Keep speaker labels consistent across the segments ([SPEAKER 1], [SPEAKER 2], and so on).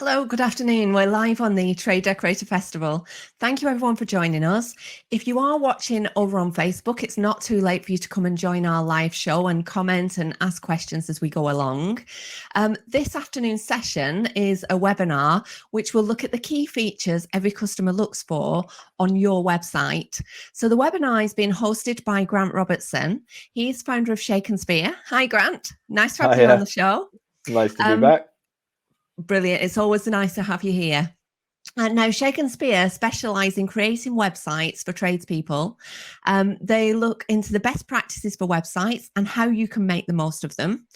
[SPEAKER 1] Hello, good afternoon. We're live on the Trade Decorator Festival. Thank you everyone for joining us. If you are watching over on Facebook, it's not too late for you to come and join our live show and comment and ask questions as we go along. This afternoon's session is a webinar which will look at the key features every customer looks for on your website. So the webinar is being hosted by Grant Robertson. He's founder of Speare. Hi, Grant. Nice to have you on the show.
[SPEAKER 2] Nice to be back.
[SPEAKER 1] Brilliant. It's always nice to have you here. Now, Speare specialise in creating websites for tradespeople. They look into the best practices for websites and how you can make the most of them.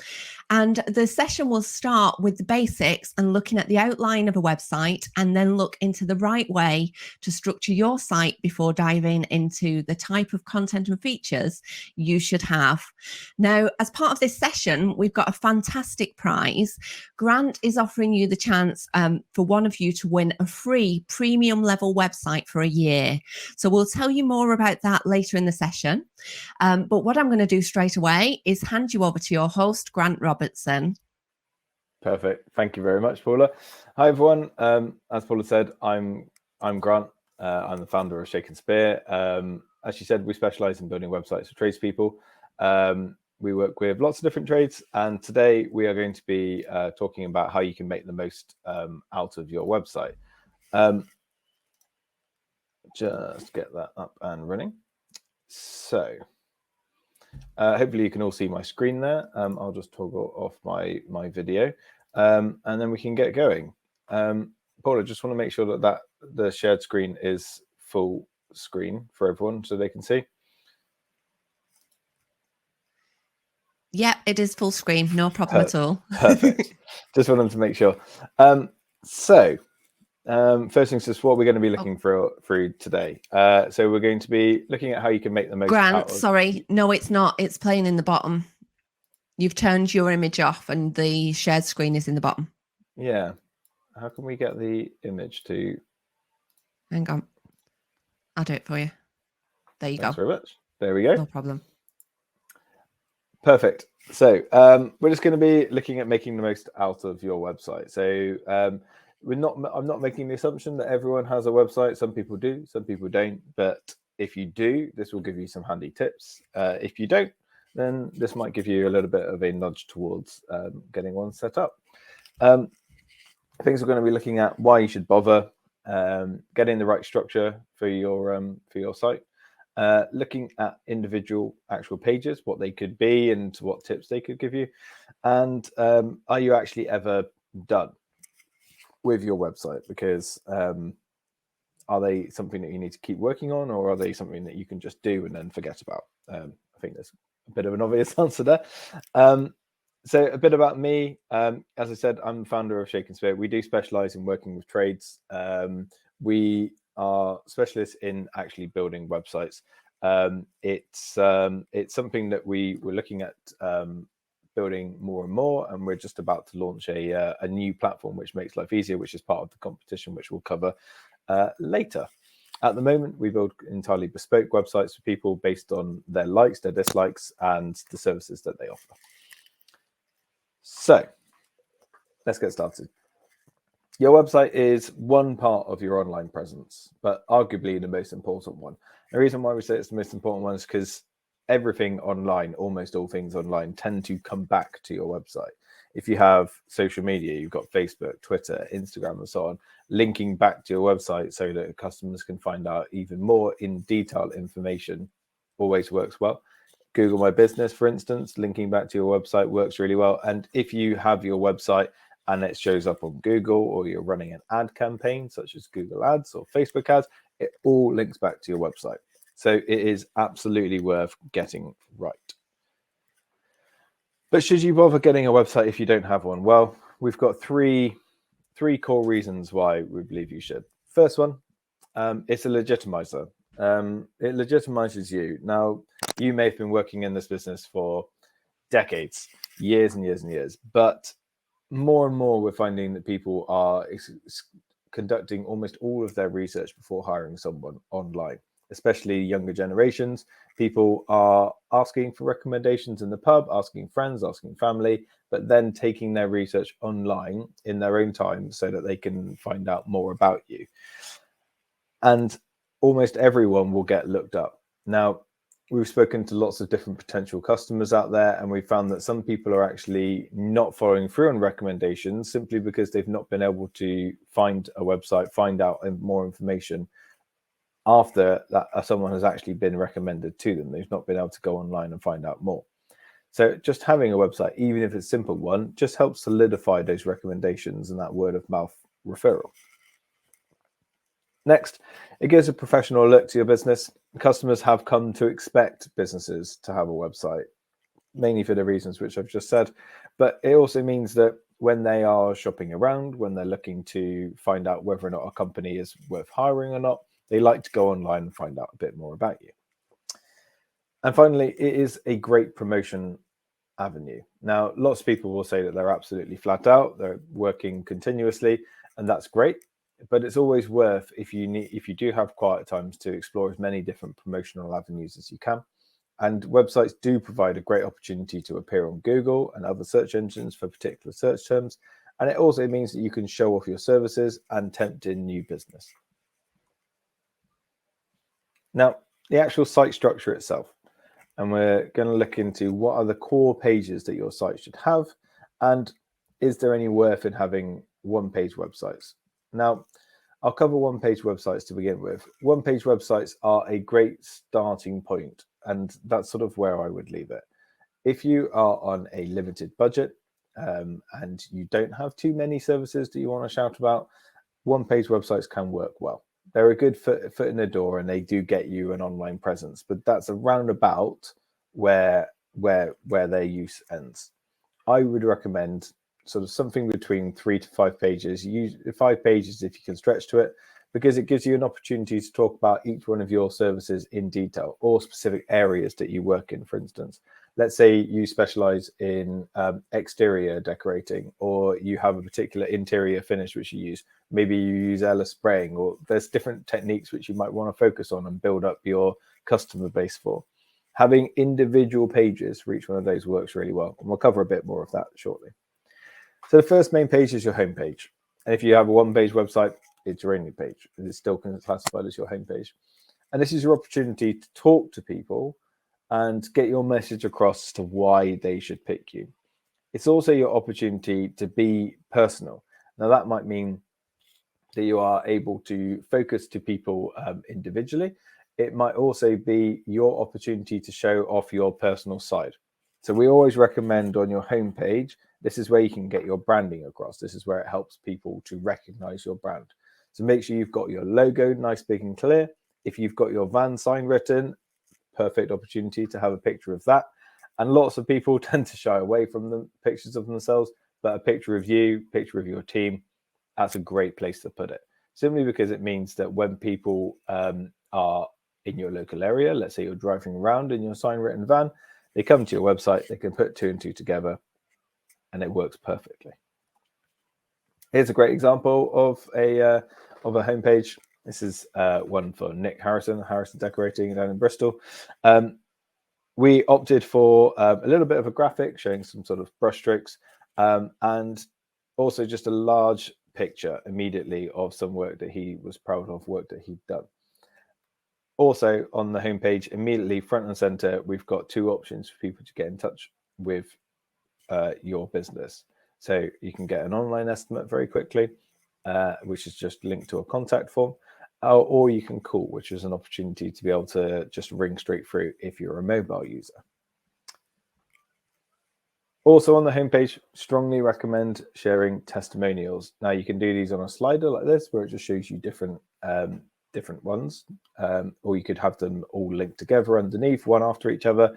[SPEAKER 1] And the session will start with the basics and looking at the outline of a website, and then look into the right way to structure your site before diving into the type of content and features you should have. Now, as part of this session, we've got a fantastic prize. Grant is offering you the chance for one of you to win a free premium level website for a year. So we'll tell you more about that later in the session. But what I'm going to do straight away is hand you over to your host, Grant Robertson.
[SPEAKER 2] Perfect. Thank you very much, Paula. Hi, everyone. As Paula said, I'm Grant. I'm the founder of Speare. As she said, we specialize in building websites for tradespeople. We work with lots of different trades, and today we are going to be talking about how you can make the most out of your website. Just get that up and running. So hopefully you can all see my screen there. I'll just toggle off my video, and then we can get going. Paula, just want to make sure that the shared screen is full screen for everyone so they can see.
[SPEAKER 1] Yeah, it is full screen, no problem at all.
[SPEAKER 2] Perfect. Just wanted to make sure. First things first, what we're going to be looking through today. So we're going to be looking at how you can make the most.
[SPEAKER 1] Grant, sorry, no, it's not. It's playing in the bottom. You've turned your image off, and the shared screen is in the bottom.
[SPEAKER 2] Yeah. How can we get the image to?
[SPEAKER 1] Hang on, I'll do it for you. There you go.
[SPEAKER 2] Thanks very much. There we go.
[SPEAKER 1] No problem.
[SPEAKER 2] Perfect. So we're just going to be looking at making the most out of your website. So I'm not making the assumption that everyone has a website. Some people do, some people don't. But if you do, this will give you some handy tips. If you don't, then this might give you a little bit of a nudge towards getting one set up. Things we're going to be looking at: why you should bother, getting the right structure for your site. Looking at individual actual pages, what they could be and what tips they could give you. And are you actually ever done with your website? Because are they something that you need to keep working on, or are they something that you can just do and then forget about? I think there's a bit of an obvious answer there. So a bit about me. As I said, I'm the founder of Speare. We do specialize in working with trades. We are specialists in actually building websites. It's something that we were looking at building more and more, and we're just about to launch a new platform which makes life easier, which is part of the competition, which we'll cover later. At the moment, we build entirely bespoke websites for people based on their likes, their dislikes, and the services that they offer. So let's get started. Your website is one part of your online presence, but arguably the most important one. The reason why we say it's the most important one is because everything online, almost all things online, tend to come back to your website. If you have social media, you've got Facebook, Twitter, Instagram, and so on, linking back to your website so that customers can find out even more in detail information always works well. Google My Business, for instance, linking back to your website works really well. And if you have your website and it shows up on Google, or you're running an ad campaign such as Google Ads or Facebook ads, it all links back to your website. So it is absolutely worth getting right. But should you bother getting a website if you don't have one? Well, we've got three core reasons why we believe you should. First one, it's a legitimizer. It legitimizes you. Now, you may have been working in this business for decades, years and years and years, but more and more we're finding that people are conducting almost all of their research before hiring someone online. especially younger generations. People are asking for recommendations in the pub, asking friends, asking family, but then taking their research online in their own time so that they can find out more about you. And almost everyone will get looked up. Now, we've spoken to lots of different potential customers out there, and we found that some people are actually not following through on recommendations simply because they've not been able to find a website, find out more information after that someone has actually been recommended to them. They've not been able to go online and find out more. So just having a website, even if it's a simple one, just helps solidify those recommendations and that word of mouth referral. Next, it gives a professional look to your business. Customers have come to expect businesses to have a website, mainly for the reasons which I've just said. But it also means that when they are shopping around, when they're looking to find out whether or not a company is worth hiring or not, they like to go online and find out a bit more about you. And finally, it is a great promotion avenue. Now, lots of people will say that they're absolutely flat out, they're working continuously, and that's great. But it's always worth, if you do have quiet times, to explore as many different promotional avenues as you can. And websites do provide a great opportunity to appear on Google and other search engines for particular search terms. And it also means that you can show off your services and tempt in new business. Now, the actual site structure itself. And we're going to look into what are the core pages that your site should have, and is there any worth in having one-page websites? Now, I'll cover one-page websites to begin with. One-page websites are a great starting point, and that's sort of where I would leave it. If you are on a limited budget and you don't have too many services that you want to shout about, one-page websites can work well. They're a good foot in the door, and they do get you an online presence, but that's around about where their use ends. I would recommend sort of something between 3 to 5 pages. Use 5 pages if you can stretch to it, because it gives you an opportunity to talk about each one of your services in detail, or specific areas that you work in. For instance, let's say you specialize in exterior decorating, or you have a particular interior finish which you use. Maybe you use airless spraying, or there's different techniques which you might want to focus on and build up your customer base for. Having individual pages for each one of those works really well, and we'll cover a bit more of that shortly. So the first main page is your home page. And if you have a one-page website, it's your only page. It's still classified as your home page. And this is your opportunity to talk to people and get your message across as to why they should pick you. It's also your opportunity to be personal. Now, that might mean that you are able to focus to people individually. It might also be your opportunity to show off your personal side. So we always recommend on your homepage, this is where you can get your branding across. This is where it helps people to recognize your brand. So make sure you've got your logo nice, big and clear. If you've got your van sign written, perfect opportunity to have a picture of that. And lots of people tend to shy away from the pictures of themselves, but a picture of you, picture of your team, that's a great place to put it. Simply because it means that when people are in your local area, let's say you're driving around in your sign written van, they come to your website, they can put 2 and 2 together, and it works perfectly. Here's a great example of a homepage. This is one for Nick Harrison Decorating down in Bristol. We opted for a little bit of a graphic showing some sort of brush strokes, and also just a large picture immediately of some work that he was proud of, work that he'd done. Also on the homepage, immediately front and center, we've got 2 options for people to get in touch with your business. So you can get an online estimate very quickly, which is just linked to a contact form, or you can call, which is an opportunity to be able to just ring straight through if you're a mobile user. Also on the homepage, strongly recommend sharing testimonials. Now you can do these on a slider like this, where it just shows you different ones, or you could have them all linked together underneath, one after each other.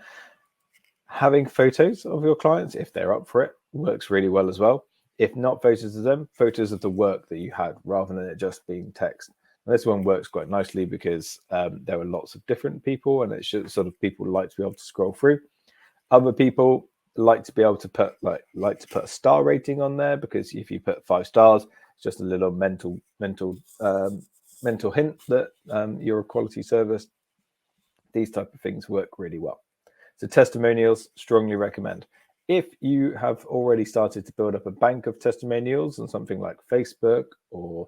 [SPEAKER 2] Having photos of your clients, if they're up for it, works really well as well. If not photos of them, photos of the work that you had, rather than it just being text. And this one works quite nicely because there are lots of different people, and it's just sort of people like to be able to scroll through. Other people like to be able to put like to put a star rating on there, because if you put 5 stars, it's just a little mental hint that you're a quality service. These type of things work really well. So testimonials, strongly recommend. If you have already started to build up a bank of testimonials on something like Facebook or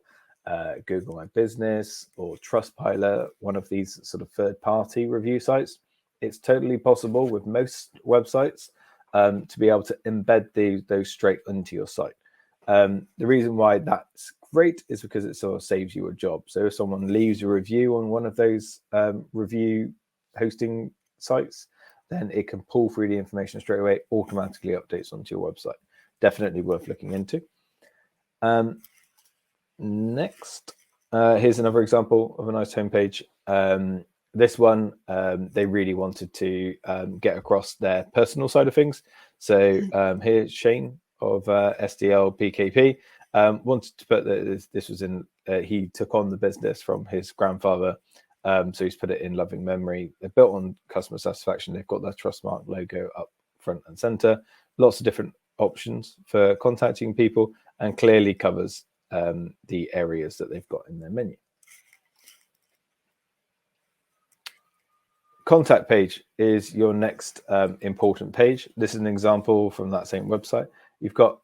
[SPEAKER 2] Google My Business or Trustpilot, one of these sort of third-party review sites, it's totally possible with most websites to be able to embed those straight into your site. The reason why that's great is because it sort of saves you a job. So if someone leaves a review on one of those review hosting sites, then it can pull through the information straight away, automatically updates onto your website. Definitely worth looking into. Next, here's another example of a nice homepage. This one, they really wanted to get across their personal side of things. So here's Shane of SDL PKP. Wanted to put that this was in, he took on the business from his grandfather. So he's put it in loving memory. They're built on customer satisfaction. They've got their Trustmark logo up front and center. Lots of different options for contacting people, and clearly covers the areas that they've got in their menu. Contact page is your next important page. This is an example from that same website. You've got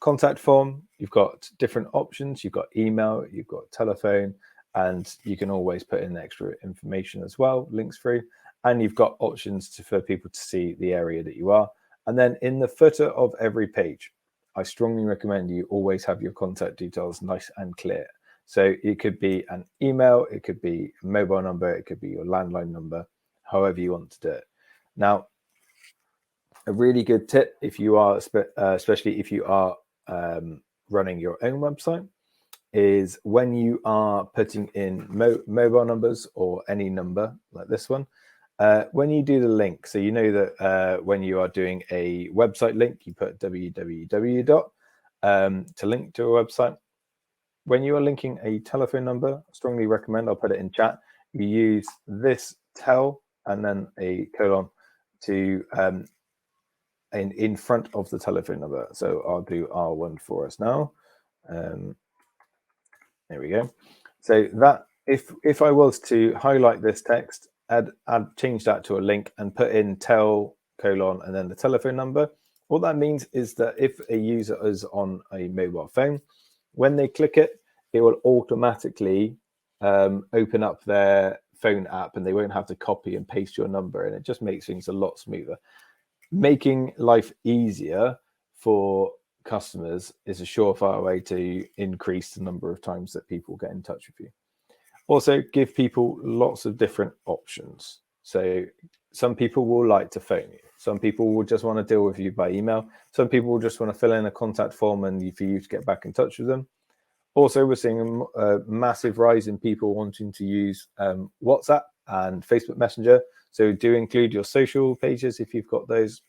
[SPEAKER 2] contact form, you've got different options, you've got email, you've got telephone, and you can always put in extra information as well, links through, and you've got options for people to see the area that you are. And then in the footer of every page, I strongly recommend you always have your contact details nice and clear. So it could be an email, it could be a mobile number, it could be your landline number, however you want to do it. Now, a really good tip, if you are, especially if you are running your own website, is when you are putting in mobile numbers or any number like this one, when you do the link, so you know that when you are doing a website link, you put www. To link to a website. When you are linking a telephone number, I strongly recommend, I'll put it in chat, you use this tel and then a colon to in front of the telephone number. So I'll do R1 for us now. There we go. So that if I was to highlight this text, I'd change that to a link and put in tel colon and then the telephone number. What that means is that if a user is on a mobile phone, when they click it, it will automatically open up their phone app and they won't have to copy and paste your number, and it just makes things a lot smoother. Making life easier for customers is a surefire way to increase the number of times that people get in touch with you. Also, give people lots of different options. So some people will like to phone you. Some people will just want to deal with you by email. Some people will just want to fill in a contact form and for you to get back in touch with them. Also, we're seeing a massive rise in people wanting to use WhatsApp and Facebook Messenger. So do include your social pages if you've got those.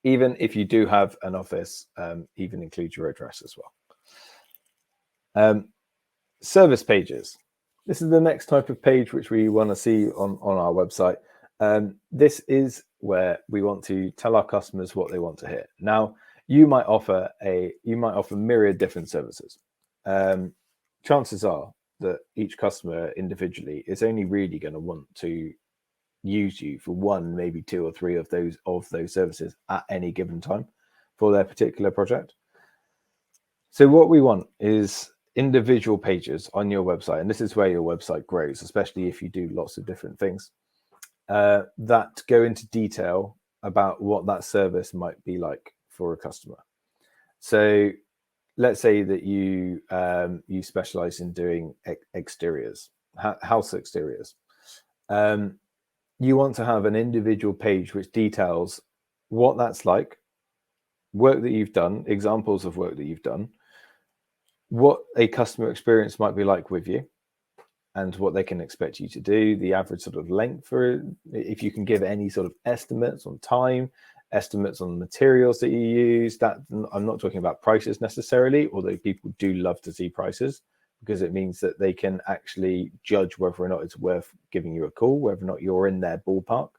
[SPEAKER 2] Even if you do have an office, even include your address as well. Service pages. This is the next type of page which we want to see on our website. This is where we want to tell our customers what they want to hear. Now, you might offer myriad different services. Chances are that each customer individually is only really going to want to use you for one, maybe two or three of those services at any given time for their particular project. So what we want is individual pages on your website, and this is where your website grows, especially if you do lots of different things that go into detail about what that service might be like for a customer. So let's say that you specialize in doing exteriors, house exteriors. You want to have an individual page which details what that's like, work that you've done, examples of work that you've done, what a customer experience might be like with you, and what they can expect you to do, the average sort of length for it, if you can give any sort of estimates on time, estimates on the materials that you use. That I'm not talking about prices necessarily, although people do love to see prices, because it means that they can actually judge whether or not it's worth giving you a call, whether or not you're in their ballpark.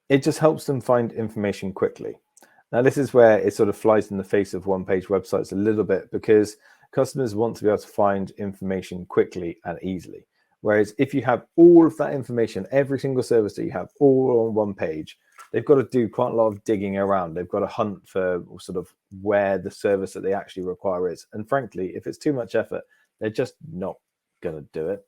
[SPEAKER 2] It just helps them find information quickly. Now, this is where it sort of flies in the face of one-page websites a little bit, because customers want to be able to find information quickly and easily. Whereas if you have all of that information, every single service that you have all on one page, they've got to do quite a lot of digging around. They've got to hunt for sort of where the service that they actually require is. And frankly, if it's too much effort, they're just not going to do it.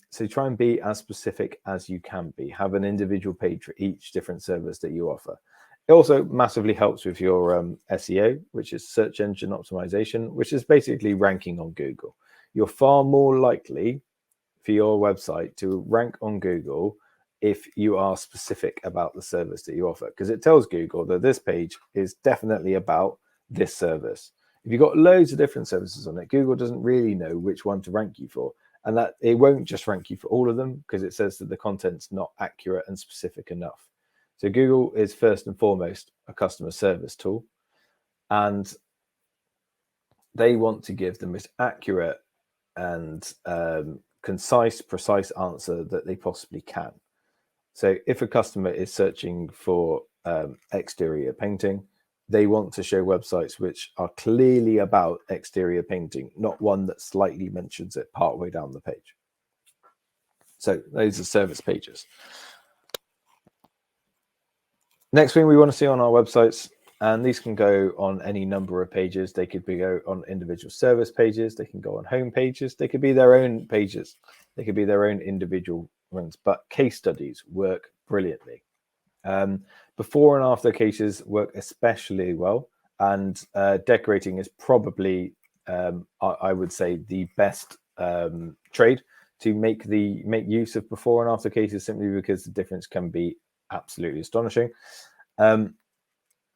[SPEAKER 2] So try and be as specific as you can be. Have an individual page for each different service that you offer. It also massively helps with your SEO, which is search engine optimization, which is basically ranking on Google. You're far more likely for your website to rank on Google if you are specific about the service that you offer, because it tells Google that this page is definitely about this service. If you've got loads of different services on it, Google doesn't really know which one to rank you for. And that it won't just rank you for all of them, because it says that the content's not accurate and specific enough. So Google is first and foremost a customer service tool, and they want to give the most accurate and concise, precise answer that they possibly can. So if a customer is searching for exterior painting, they want to show websites which are clearly about exterior painting, not one that slightly mentions it partway down the page. So those are service pages. Next thing we want to see on our websites, and these can go on any number of pages. They could go on individual service pages. They can go on home pages. They could be their own pages. They could be their own individual ones, but case studies work brilliantly. Before and after cases work especially well, and decorating is probably, I would say, the best trade to make use of before and after cases, simply because the difference can be absolutely astonishing.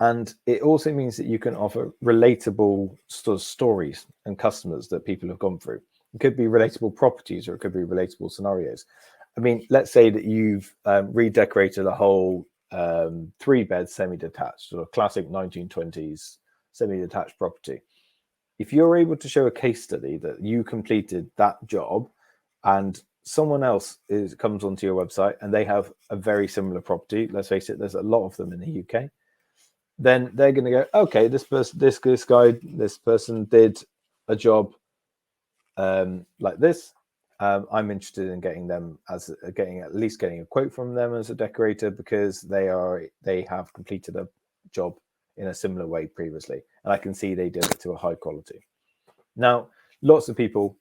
[SPEAKER 2] And it also means that you can offer relatable sort of stories and customers that people have gone through. It could be relatable properties, or it could be relatable scenarios. I mean, let's say that you've redecorated a whole 3-bed semi-detached, sort of classic 1920s semi-detached property. If you're able to show a case study that you completed that job, and someone else comes onto your website and they have a very similar property, let's face it, there's a lot of them in the UK, then they're going to go, okay, this person did a job like this. I'm interested in getting a quote from them as a decorator, because they have completed a job in a similar way previously, and I can see they did it to a high quality. Now, lots of people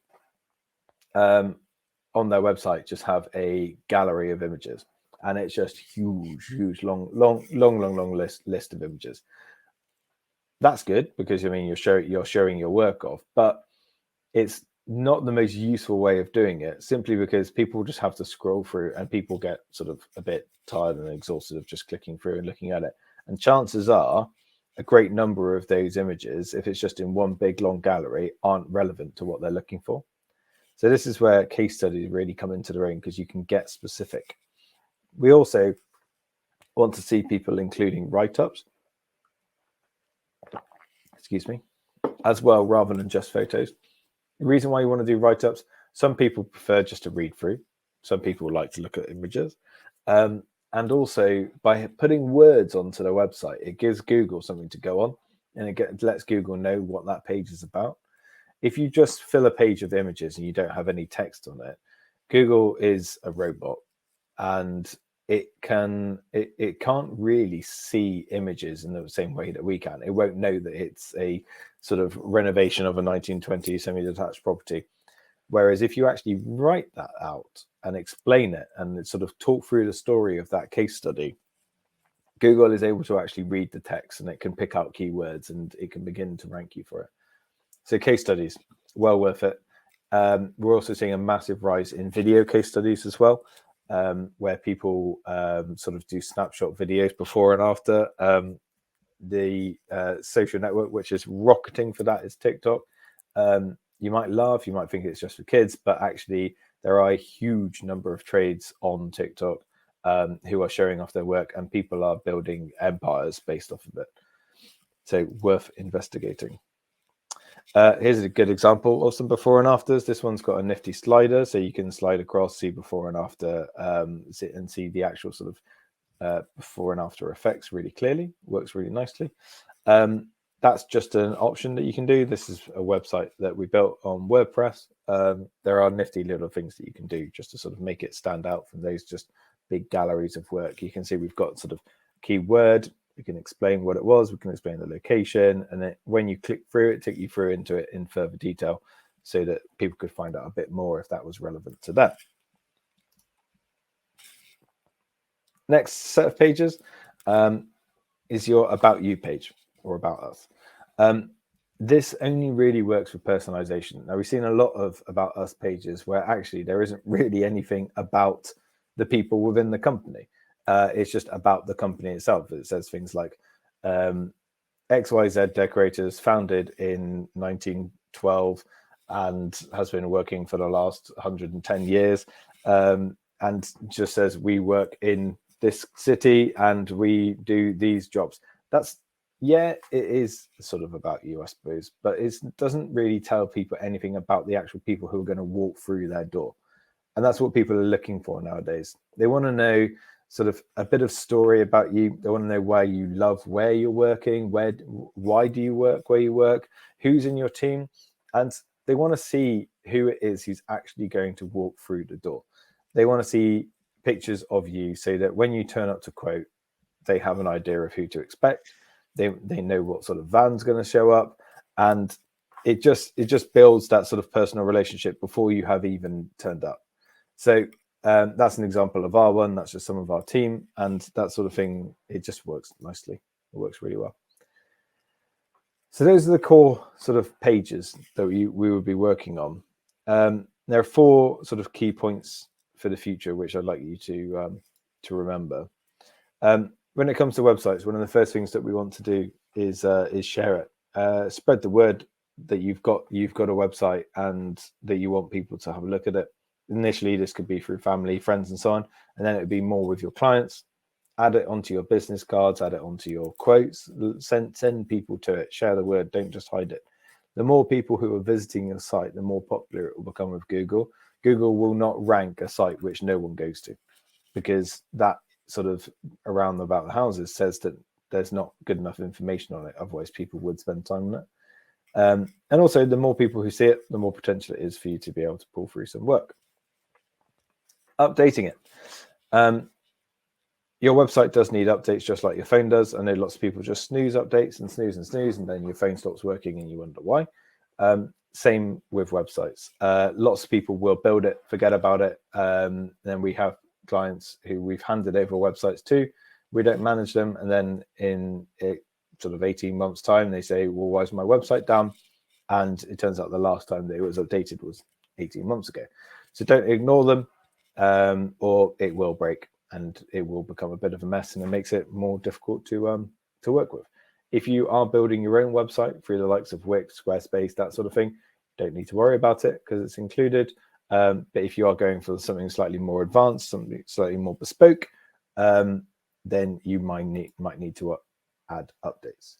[SPEAKER 2] on their website just have a gallery of images, and it's just huge, long list of images. That's good, because I mean you're showing your work off, but it's not the most useful way of doing it, simply because people just have to scroll through, and people get sort of a bit tired and exhausted of just clicking through and looking at it. And chances are a great number of those images, if it's just in one big long gallery, aren't relevant to what they're looking for. So this is where case studies really come into their own, because you can get specific. We also want to see people including write-ups, as well, rather than just photos. The reason why you want to do write-ups, some people prefer just to read through. Some people like to look at images. And also, by putting words onto their website, it gives Google something to go on, and it lets Google know what that page is about. If you just fill a page of images and you don't have any text on it, Google is a robot, and it can't really see images in the same way that we can. It won't know that it's a sort of renovation of a 1920s semi-detached property. Whereas if you actually write that out and explain it and sort of talk through the story of that case study, Google is able to actually read the text, and it can pick out keywords, and it can begin to rank you for it. So case studies, well worth it. We're also seeing a massive rise in video case studies as well, where people sort of do snapshot videos before and after. The social network which is rocketing for that is TikTok. You might laugh, you might think it's just for kids, but actually there are a huge number of trades on TikTok who are showing off their work, and people are building empires based off of it. So worth investigating. Here's a good example of some before and afters. This one's got a nifty slider, so you can slide across, see before and after, and see the actual sort of before and after effects really clearly. Works really nicely. that's just an option that you can do. This is a website that we built on WordPress. There are nifty little things that you can do just to sort of make it stand out from those just big galleries of work. You can see we've got sort of keyword. We can explain what it was. We can explain the location. And then when you click through it, take you through into it in further detail so that people could find out a bit more if that was relevant to them. Next set of pages is your About You page or About Us. This only really works with personalization. Now, we've seen a lot of About Us pages where actually there isn't really anything about the people within the company. It's just about the company itself. It says things like XYZ Decorators, founded in 1912 and has been working for the last 110 years, and just says we work in this city and we do these jobs. That's, yeah, it is sort of about you, I suppose, but it doesn't really tell people anything about the actual people who are going to walk through their door. And that's what people are looking for nowadays. They want to know sort of a bit of story about you. They want to know why you love where you're working, why do you work where you work, who's in your team, and they want to see who it is who's actually going to walk through the door. They want to see pictures of you so that when you turn up to quote, they have an idea of who to expect. They know what sort of van's going to show up, and it just builds that sort of personal relationship before you have even turned up. So that's an example of our one. That's just some of our team, and that sort of thing. It just works nicely. It works really well. So those are the core sort of pages that we would be working on. There are 4 sort of key points for the future, which I'd like you to remember. When it comes to websites, one of the first things that we want to do is share it, spread the word that you've got a website and that you want people to have a look at it. Initially, this could be through family, friends, and so on, and then it would be more with your clients. Add it onto your business cards, add it onto your quotes, send people to it, share the word, don't just hide it. The more people who are visiting your site, the more popular it will become with Google. Google will not rank a site which no one goes to, because that sort of around about the houses says that there's not good enough information on it. Otherwise, people would spend time on it. And also, the more people who see it, the more potential it is for you to be able to pull through some work. Updating it. Your website does need updates just like your phone does. I know lots of people just snooze updates and snooze and snooze, and then your phone stops working and you wonder why. Same with websites. Lots of people will build it, forget about it. Then we have clients who we've handed over websites to. We don't manage them. And then in sort of 18 months time, they say, well, why is my website down? And it turns out the last time that it was updated was 18 months ago. So don't ignore them, or it will break and it will become a bit of a mess, and it makes it more difficult to work with. If you are building your own website through the likes of Wix, Squarespace, that sort of thing, don't need to worry about it because it's included. But if you are going for something slightly more advanced, something slightly more bespoke, then you might need to add updates.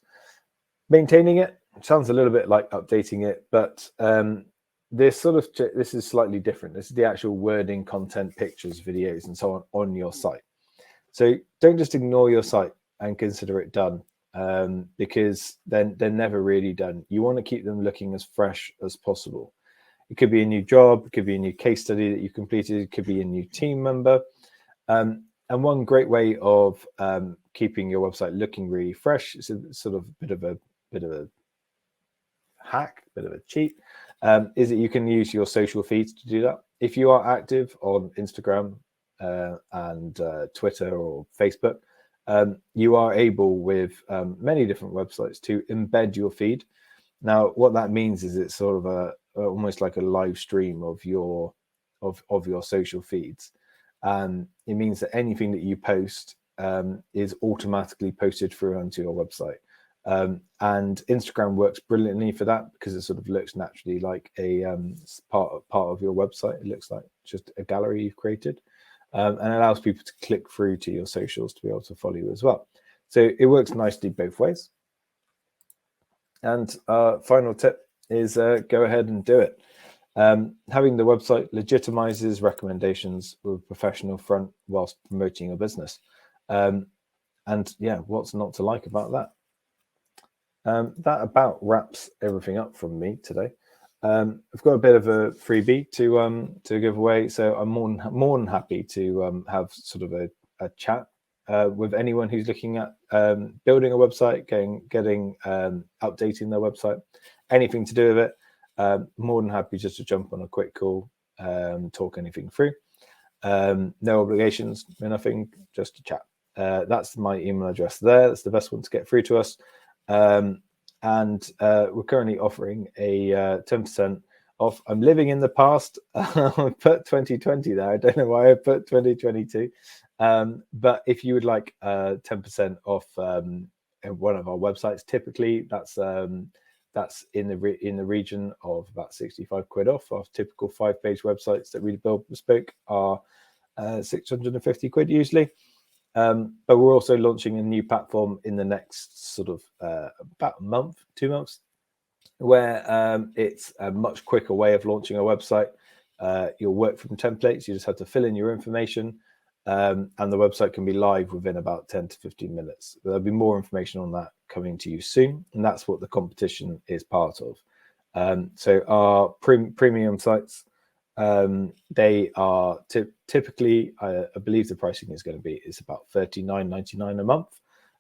[SPEAKER 2] Maintaining it sounds a little bit like updating it, but this is slightly different. This is the actual wording, content, pictures, videos, and so on your site. So don't just ignore your site and consider it done, because then they're never really done. You want to keep them looking as fresh as possible. It could be a new job, it could be a new case study that you completed, it could be a new team member. And one great way of keeping your website looking really fresh is a sort of bit of a hack, bit of a cheat, is that you can use your social feeds to do that. If you are active on Instagram and Twitter or Facebook, you are able with many different websites to embed your feed. Now, what that means is it's sort of almost like a live stream of your social feeds. It means that anything that you post is automatically posted through onto your website. And Instagram works brilliantly for that because it sort of looks naturally like a part of your website. It looks like just a gallery you've created, and it allows people to click through to your socials to be able to follow you as well. So it works nicely both ways. And final tip is go ahead and do it. Having the website legitimizes recommendations with a professional front whilst promoting your business. And yeah, what's not to like about that? That about wraps everything up from me today. I've got a bit of a freebie to give away, so I'm more than happy to have sort of a chat with anyone who's looking at building a website, getting updating their website, anything to do with it. More than happy just to jump on a quick call, talk anything through. No obligations, no nothing, just a chat. That's my email address there. That's the best one to get through to us. And we're currently offering a 10% off. I'm living in the past. I put 2020 there. I don't know why I put 2022. But if you would like 10% off one of our websites, typically that's in the region of about 65 quid off. Our typical 5-page websites that we build bespoke are 650 quid usually. But we're also launching a new platform in the next sort of about a month, 2 months, where it's a much quicker way of launching a website. You'll work from templates. You just have to fill in your information, and the website can be live within about 10 to 15 minutes. There'll be more information on that coming to you soon, and that's what the competition is part of. So our premium sites, they are typically, I believe the pricing is going to be, it's about $39.99 a month.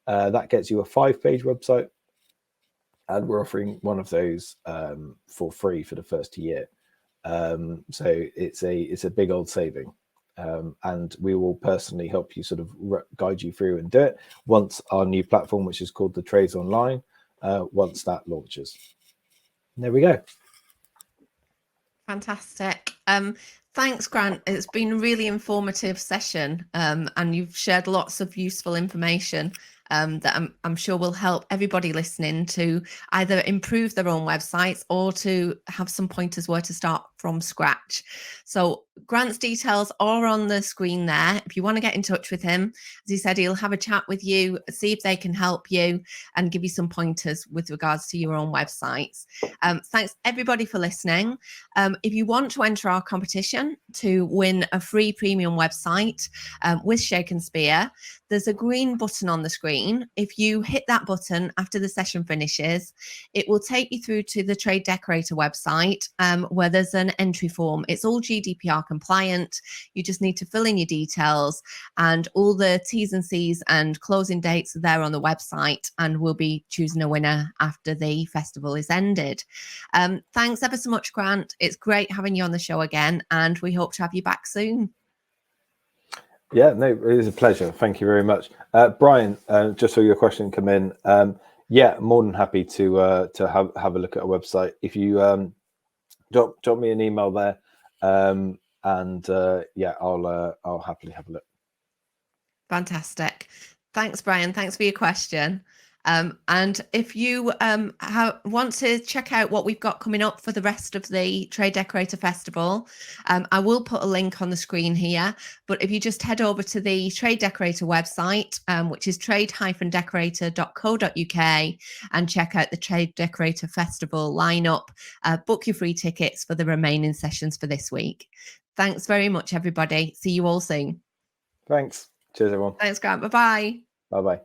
[SPEAKER 2] That gets you a 5-page website, and we're offering one of those for free for the first year. So it's a big old saving, and we will personally help you sort of guide you through and do it once our new platform, which is called the Trades Online, once that launches. And there we go.
[SPEAKER 1] Fantastic. Thanks, Grant. It's been a really informative session, and you've shared lots of useful information that I'm sure will help everybody listening to either improve their own websites or to have some pointers where to start from scratch. So Grant's details are on the screen there. If you want to get in touch with him, as he said, he'll have a chat with you, see if they can help you and give you some pointers with regards to your own websites. Thanks everybody for listening. If you want to enter our competition to win a free premium website with Speare, there's a green button on the screen. If you hit that button after the session finishes, it will take you through to the Trade Decorator website where there's an entry form. It's all GDPR compliant. You just need to fill in your details, and all the T's and C's and closing dates are there on the website, and we'll be choosing a winner after the festival is ended. Thanks ever so much, Grant. It's great having you on the show again, and we hope to have you back soon.
[SPEAKER 2] Yeah, no, it is a pleasure. Thank you very much. Brian, just saw your question come in. Yeah, more than happy to have a look at a website. If you drop me an email there, and yeah, I'll happily have a look.
[SPEAKER 1] Fantastic. Thanks, Brian. Thanks for your question. And if you want to check out what we've got coming up for the rest of the Trade Decorator Festival, I will put a link on the screen here. But if you just head over to the Trade Decorator website, which is trade-decorator.co.uk, and check out the Trade Decorator Festival lineup, book your free tickets for the remaining sessions for this week. Thanks very much, everybody. See you all soon.
[SPEAKER 2] Thanks. Cheers, everyone.
[SPEAKER 1] Thanks, Grant. Bye-bye.
[SPEAKER 2] Bye-bye.